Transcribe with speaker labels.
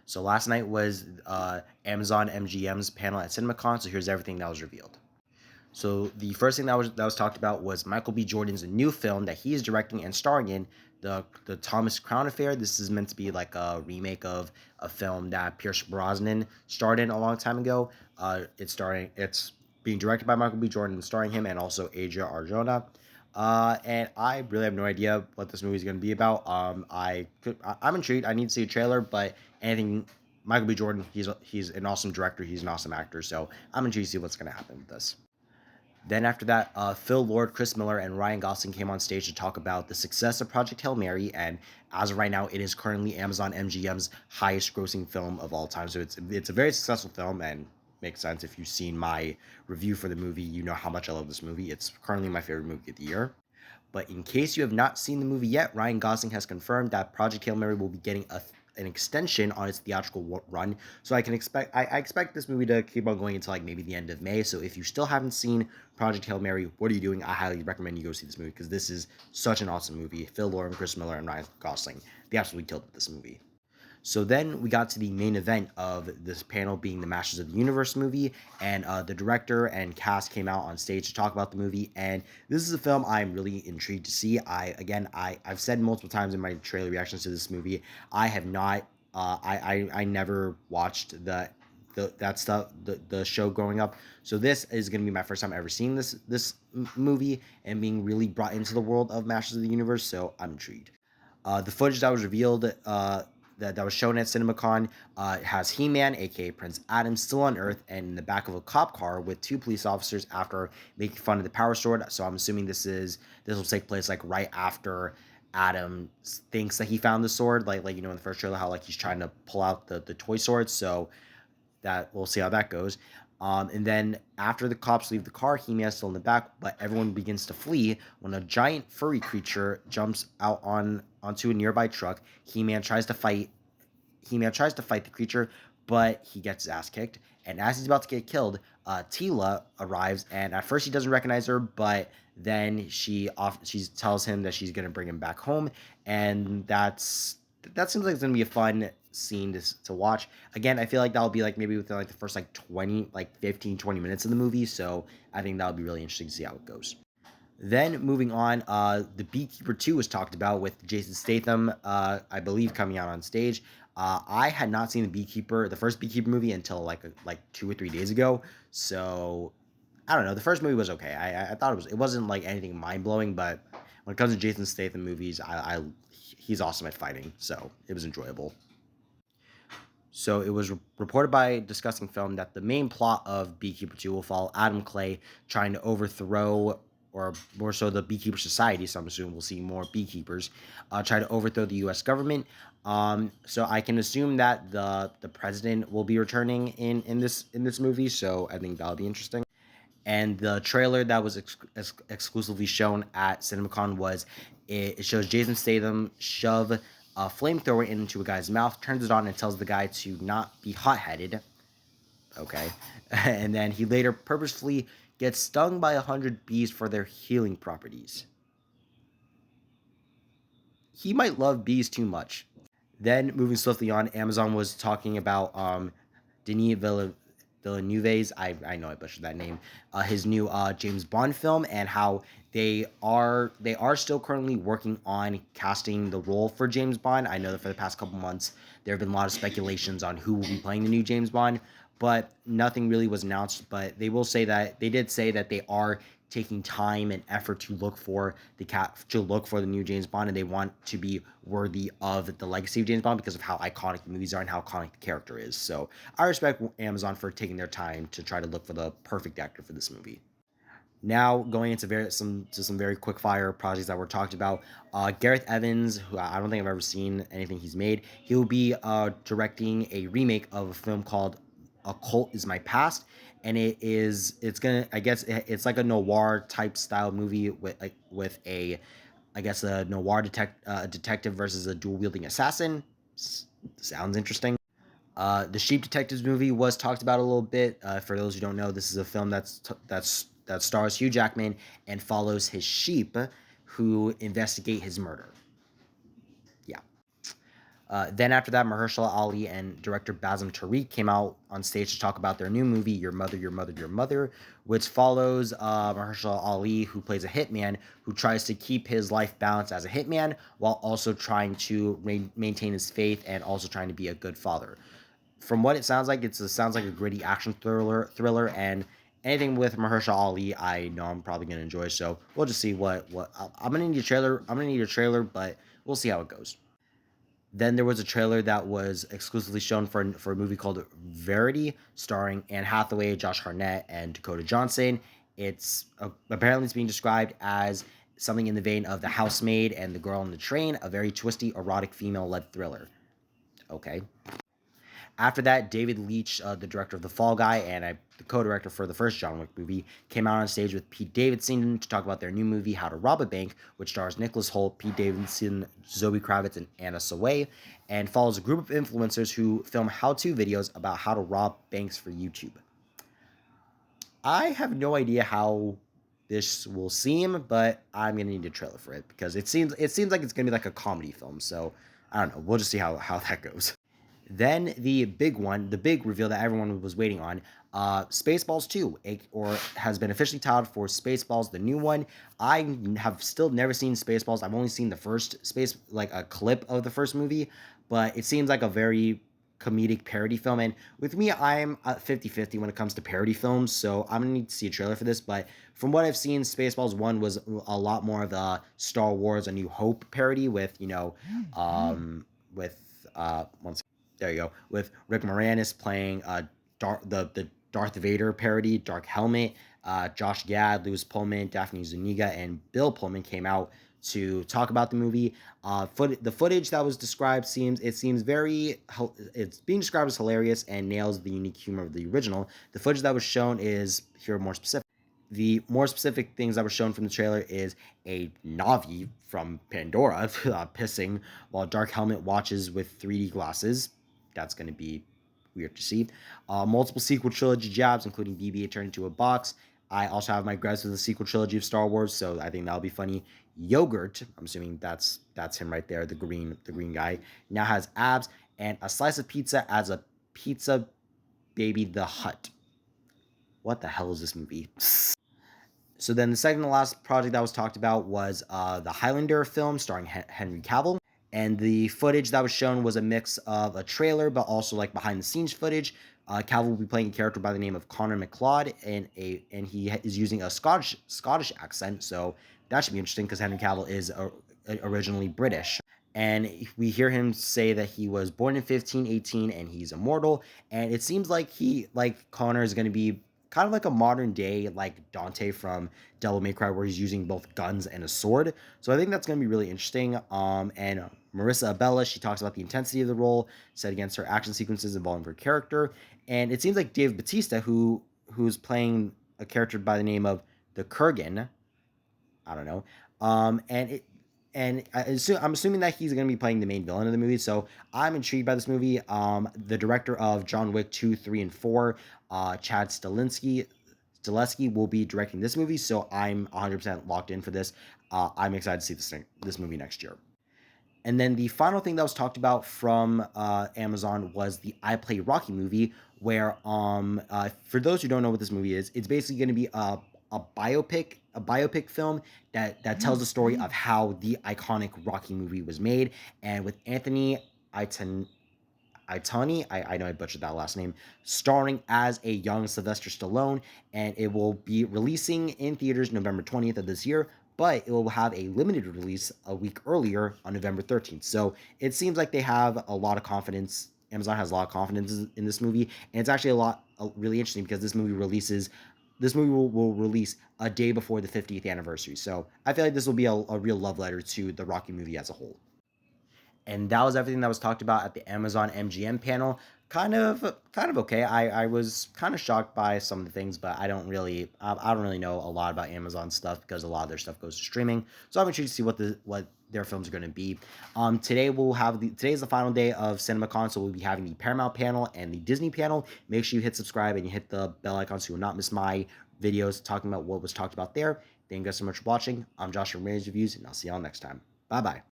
Speaker 1: So last night was Amazon MGM's panel at CinemaCon. So here's everything that was revealed. So the first thing that was talked about was Michael B. Jordan's new film that he is directing and starring in, the Thomas Crown Affair. This is meant to be like a remake of a film that Pierce Brosnan starred in a long time ago. It's being directed by Michael B. Jordan, starring him, and also Adria Arjona. And I really have no idea what this movie is going to be about. I'm intrigued. I need to see a trailer, but anything Michael B. Jordan, he's an awesome director. He's an awesome actor. So I'm intrigued to see what's going to happen with this. Then after that, Phil Lord, Chris Miller, and Ryan Gosling came on stage to talk about the success of Project Hail Mary, and as of right now, it is currently Amazon MGM's highest-grossing film of all time. So it's a very successful film, and makes sense if you've seen my review for the movie. You know how much I love this movie. It's currently my favorite movie of the year. But in case you have not seen the movie yet, Ryan Gosling has confirmed that Project Hail Mary will be getting an extension on its theatrical run. So I expect this movie to keep on going until like maybe the end of May. So if you still haven't seen Project Hail Mary, what are you doing? I highly recommend you go see this movie because this is such an awesome movie. Phil Lord, Chris Miller, and Ryan Gosling, they absolutely killed this movie. So then we got to the main event of this panel being the Masters of the Universe movie, and the director and cast came out on stage to talk about the movie. And this is a film I'm really intrigued to see. I've said multiple times in my trailer reactions to this movie, I have not, I never watched that stuff, the show growing up. So this is going to be my first time ever seeing this movie and being really brought into the world of Masters of the Universe. So I'm intrigued. The footage that was revealed, that was shown at CinemaCon, has He-Man, aka Prince Adam, still on Earth and in the back of a cop car with two police officers after making fun of the Power Sword. So I'm assuming this will take place like right after Adam thinks that he found the sword, like in the first trailer, how like he's trying to pull out the toy sword. So that we'll see how that goes. And then after the cops leave the car, He-Man's still in the back, but everyone begins to flee when a giant furry creature jumps out onto a nearby truck. He-Man tries to fight the creature, but he gets his ass kicked. And as he's about to get killed, Tila arrives, and at first he doesn't recognize her, but then she tells him that she's gonna bring him back home, and that seems like it's gonna be a fun scene to watch. Again, I feel like that'll be like maybe within like the first like 15, 20 minutes of the movie, so I think that'll be really interesting to see how it goes. Then moving on, the Beekeeper 2 was talked about with Jason Statham, I believe, coming out on stage. I had not seen the first Beekeeper movie until like 2 or 3 days ago. So I don't know. The first movie was okay. I thought it wasn't like anything mind blowing, but when it comes to Jason Statham movies, he's awesome at fighting, so it was enjoyable. So it was reported by Discussing Film that the main plot of Beekeeper 2 will follow Adam Clay trying to overthrow, or more so the Beekeeper Society, so I'm assuming we'll see more beekeepers, try to overthrow the U.S. government. So I can assume that the president will be returning in this movie, so I think that'll be interesting. And the trailer that was exclusively shown at CinemaCon it shows Jason Statham shove a flamethrower into a guy's mouth, turns it on, and tells the guy to not be hot-headed. Okay. And then he later purposefully gets stung by 100 bees for their healing properties. He might love bees too much. Then, moving swiftly on, Amazon was talking about Denis Villeneuve's, I know I butchered that name, his new James Bond film, and how they are still currently working on casting the role for James Bond. I know that for the past couple months there have been a lot of speculations on who will be playing the new James Bond, but nothing really was announced. But they did say that they are taking time and effort to look for the new James Bond, and they want to be worthy of the legacy of James Bond because of how iconic the movies are and how iconic the character is. So I respect Amazon for taking their time to try to look for the perfect actor for this movie. Now going into some very quick fire projects that were talked about. Gareth Evans, who I don't think I've ever seen anything he's made, he'll be directing a remake of a film called A Cult Is My Past, and it's like a noir type style movie with a noir detective versus a dual wielding assassin. Sounds interesting. The Sheep Detectives movie was talked about a little bit. For those who don't know, this is a film that stars Hugh Jackman and follows his sheep who investigate his murder. Yeah. Then after that, Mahershala Ali and director Bazem Tariq came out on stage to talk about their new movie, Your Mother, Your Mother, Your Mother, which follows Mahershala Ali, who plays a hitman who tries to keep his life balanced as a hitman while also trying to maintain his faith and also trying to be a good father. From what it sounds like, sounds like a gritty action thriller, and anything with Mahershala Ali, I know I'm probably gonna enjoy. So we'll just see what I'm gonna need a trailer. I'm gonna need a trailer, but we'll see how it goes. Then there was a trailer that was exclusively shown for a movie called Verity, starring Anne Hathaway, Josh Hartnett, and Dakota Johnson. Apparently it's being described as something in the vein of The Housemaid and The Girl on the Train, a very twisty, erotic, female-led thriller. Okay. After that, David Leitch, the director of The Fall Guy and the co-director for the first John Wick movie, came out on stage with Pete Davidson to talk about their new movie, How to Rob a Bank, which stars Nicholas Hoult, Pete Davidson, Zoe Kravitz, and Anna Sawai, and follows a group of influencers who film how-to videos about how to rob banks for YouTube. I have no idea how this will seem, but I'm gonna need a trailer for it because it seems like it's gonna be like a comedy film. So I don't know. We'll just see how that goes. Then the big one, the big reveal that everyone was waiting on, Spaceballs 2, or has been officially titled for Spaceballs, the new one. I have still never seen Spaceballs. I've only seen the first like a clip of the first movie, but it seems like a very comedic parody film. And with me, I'm 50-50 when it comes to parody films, so I'm gonna need to see a trailer for this. But from what I've seen, Spaceballs 1 was a lot more of a Star Wars A New Hope parody with, there you go, with Rick Moranis playing the Darth Vader parody, Dark Helmet. Josh Gad, Louis Pullman, Daphne Zuniga, and Bill Pullman came out to talk about the movie. The footage that was described seems very, it's being described as hilarious and nails the unique humor of the original. The footage that was shown is here more specific. The more specific things that were shown from the trailer is a Navi from Pandora pissing while Dark Helmet watches with 3D glasses. That's going to be weird to see. Multiple sequel trilogy jabs, including BB-8 turned into a box. I also have my gripes with the sequel trilogy of Star Wars, so I think that'll be funny. Yogurt, I'm assuming that's him right there, the green guy, now has abs, and a slice of pizza as a pizza baby the Hut. What the hell is this movie? So then the second to last project that was talked about was the Highlander film starring Henry Cavill. And the footage that was shown was a mix of a trailer, but also like behind the scenes footage. Cavill will be playing a character by the name of Connor McLeod, and he is using a Scottish accent. So that should be interesting because Henry Cavill is originally British. And we hear him say that he was born in 1518 and he's immortal. And it seems like Connor is going to be kind of like a modern day like Dante from Devil May Cry, where he's using both guns and a sword. So I think that's going to be really interesting. And Marissa Abella, she talks about the intensity of the role set against her action sequences involving her character. And it seems like Dave Bautista, who's playing a character by the name of the Kurgan, I don't know, I'm assuming that he's going to be playing the main villain of the movie, so I'm intrigued by this movie. The director of John Wick 2, 3, and 4, Chad Stahelski, will be directing this movie, so I'm 100% locked in for this. I'm excited to see this movie next year. And then the final thing that was talked about from Amazon was the I Play Rocky movie, where for those who don't know what this movie is, it's basically going to be a biopic film that tells the story of how the iconic Rocky movie was made, and with Anthony Itani, I know I butchered that last name, starring as a young Sylvester Stallone, and it will be releasing in theaters November 20th of this year, but it will have a limited release a week earlier on November 13th. So it seems like they have a lot of confidence. Amazon has a lot of confidence in this movie, and it's actually really interesting because this movie will release a day before the 50th anniversary. So I feel like this will be a real love letter to the Rocky movie as a whole. And that was everything that was talked about at the Amazon MGM panel. Kind of okay. I was kind of shocked by some of the things, but I don't really know a lot about Amazon stuff because a lot of their stuff goes to streaming. So I'm intrigued to see what their films are going to be. Today's the final day of CinemaCon, so we'll be having the Paramount panel and the Disney panel. Make sure you hit subscribe and you hit the bell icon so you will not miss my videos talking about what was talked about there. Thank you guys so much for watching. I'm Josh from Rainiers Reviews, and I'll see y'all next time. Bye bye.